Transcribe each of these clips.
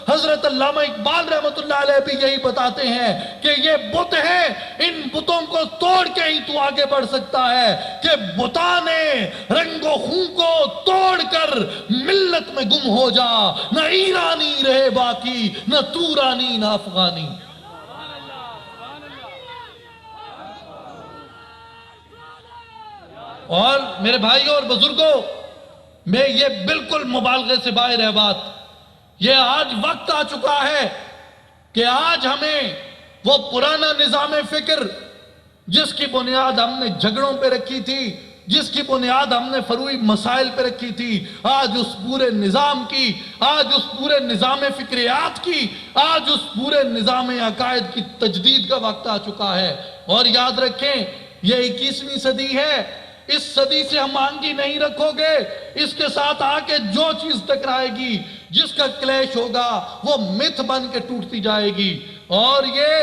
حضرت علامہ اقبال رحمۃ اللہ علیہ بھی یہی بتاتے ہیں کہ یہ بت ہیں، ان بتوں کو توڑ کے ہی تو آگے بڑھ سکتا ہے، کہ بتاں نے رنگ و خون کو توڑ کر ملت میں گم ہو جا، نہ ایرانی رہے باقی، نہ تورانی نہ افغانی۔ اور میرے بھائیوں اور بزرگوں، میں یہ بالکل مبالغے سے باہر ہے بات، یہ آج وقت آ چکا ہے کہ آج ہمیں وہ پرانا نظام فکر جس کی بنیاد ہم نے جھگڑوں پہ رکھی تھی، جس کی بنیاد ہم نے فروعی مسائل پہ رکھی تھی، آج اس پورے نظام کی، آج اس پورے نظام فکریات کی، آج اس پورے نظام عقائد کی تجدید کا وقت آ چکا ہے۔ اور یاد رکھیں، یہ 21ویں صدی ہے، اس صدی سے ہم آنگی نہیں رکھو گے، اس کے ساتھ آ کے جو چیز ٹکرائے گی، جس کا کلیش ہوگا، وہ مت بن کے ٹوٹتی جائے گی۔ اور یہ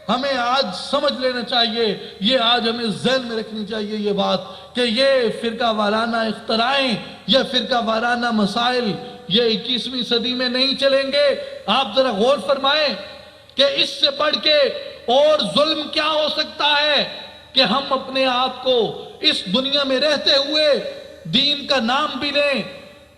ہمیں آج سمجھ لینا چاہیے، یہ آج ہمیں ذہن میں رکھنی چاہیے یہ بات، کہ یہ فرقہ وارانہ اختراعیں، یہ فرقہ وارانہ مسائل، یہ 21ویں صدی میں نہیں چلیں گے۔ آپ ذرا غور فرمائیں کہ اس سے بڑھ کے اور ظلم کیا ہو سکتا ہے کہ ہم اپنے آپ کو اس دنیا میں رہتے ہوئے دین کا نام بھی لیں،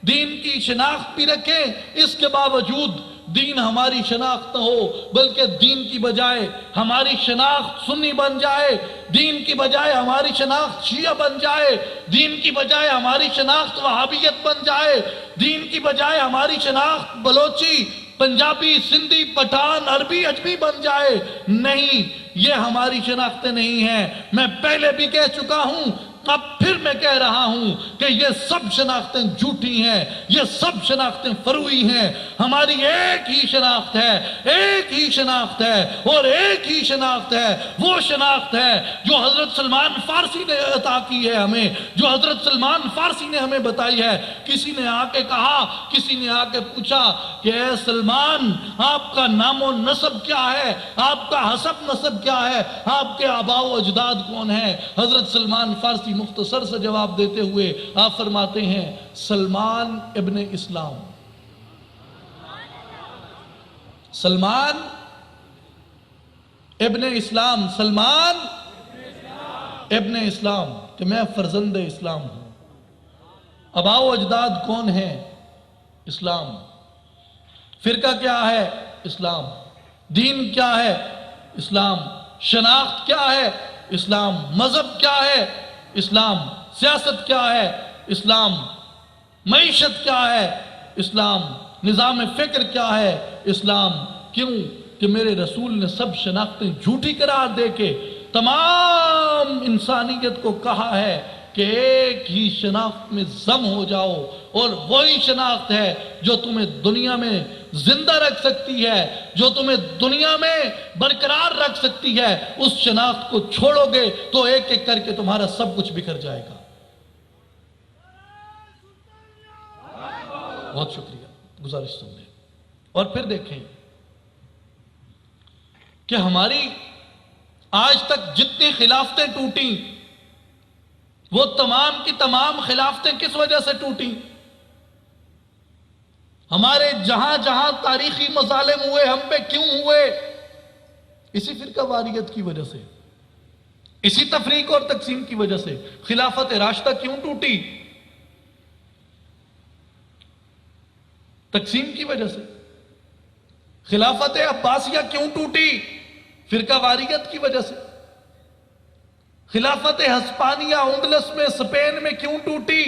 دین کی شناخت بھی رکھیں، اس کے باوجود دین ہماری شناخت نہ ہو، بلکہ دین کی بجائے ہماری شناخت سنی بن جائے، دین کی بجائے ہماری شناخت شیعہ بن جائے، دین کی بجائے ہماری شناخت وہابیت بن جائے، دین کی بجائے ہماری شناخت بلوچی، پنجابی، سندھی، پٹھان، عربی، اجمی بن جائے۔ نہیں، یہ ہماری شناختیں نہیں ہیں۔ میں پہلے بھی کہہ چکا ہوں، اب پھر میں کہہ رہا ہوں کہ یہ سب شناختیں جھوٹی ہیں، یہ سب شناختیں فروعی ہیں۔ ہماری ایک ہی شناخت ہے، ایک ہی شناخت ہے، اور ایک ہی شناخت ہے، وہ شناخت ہے جو حضرت سلمان فارسی نے عطا کی ہے ہمیں، جو حضرت سلمان فارسی نے ہمیں بتائی ہے۔ کسی نے آ کے کہا، کسی نے آ کے پوچھا کہ اے سلمان، آپ کا نام و نسب کیا ہے، آپ کا حسب نسب کیا ہے، آپ کے آباء و اجداد کون ہیں؟ حضرت سلمان فارسی مختصر سے جواب دیتے ہوئے آپ فرماتے ہیں، سلمان ابن اسلام۔ سلمان ابن اسلام، سلمان ابن اسلام، کہ میں فرزند اسلام ہوں۔ آباء و اجداد کون ہیں؟ اسلام۔ فرقہ کیا ہے؟ اسلام۔ دین کیا ہے؟ اسلام۔ شناخت کیا ہے؟ اسلام۔ مذہب کیا ہے؟ اسلام۔ سیاست کیا ہے؟ اسلام۔ معیشت کیا ہے؟ اسلام۔ نظام فکر کیا ہے؟ اسلام۔ کیوں کہ میرے رسول نے سب شناختیں جھوٹی قرار دے کے تمام انسانیت کو کہا ہے کہ ایک ہی شناخت میں ضم ہو جاؤ، اور وہی شناخت ہے جو تمہیں دنیا میں زندہ رکھ سکتی ہے، جو تمہیں دنیا میں برقرار رکھ سکتی ہے۔ اس شناخت کو چھوڑو گے تو ایک ایک کر کے تمہارا سب کچھ بکھر جائے گا۔ بہت شکریہ، گزارش سن لیں۔ اور پھر دیکھیں کہ ہماری آج تک جتنی خلافتیں ٹوٹیں، وہ تمام کی تمام خلافتیں کس وجہ سے ٹوٹیں؟ ہمارے جہاں جہاں تاریخی مظالم ہوئے، ہم پہ کیوں ہوئے؟ اسی فرقہ واریت کی وجہ سے، اسی تفریق اور تقسیم کی وجہ سے۔ خلافت راشدہ کیوں ٹوٹی؟ تقسیم کی وجہ سے۔ خلافت عباسیہ کیوں ٹوٹی؟ فرقہ واریت کی وجہ سے۔ خلافت ہسپانیہ اندلس میں، اسپین میں کیوں ٹوٹی؟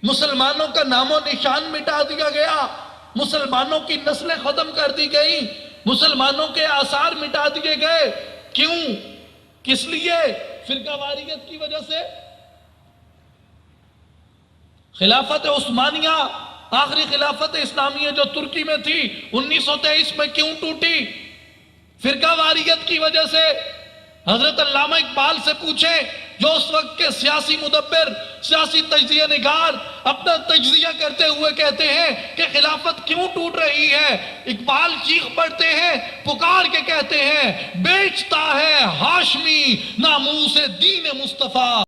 مسلمانوں کا نام و نشان مٹا دیا گیا، مسلمانوں کی نسلیں ختم کر دی گئیں، مسلمانوں کے آثار مٹا دیے گئے۔ کیوں؟ کس لیے؟ فرقہ واریت کی وجہ سے۔ خلافت عثمانیہ، آخری خلافت اسلامیہ جو ترکی میں تھی، 1923 میں کیوں ٹوٹی؟ فرقہ واریت کی وجہ سے۔ حضرت علامہ اقبال سے پوچھیں، جو اس وقت کے سیاسی مدبر، سیاسی تجزیہ نگار اپنا تجزیہ کرتے ہوئے کہتے ہیں کہ خلافت کیوں ٹوٹ رہی ہے، اقبال چیخ پڑتے ہیں، پکار کے کہتے ہیں، بیچتا ہے ہاشمی ناموس دین مصطفیٰ۔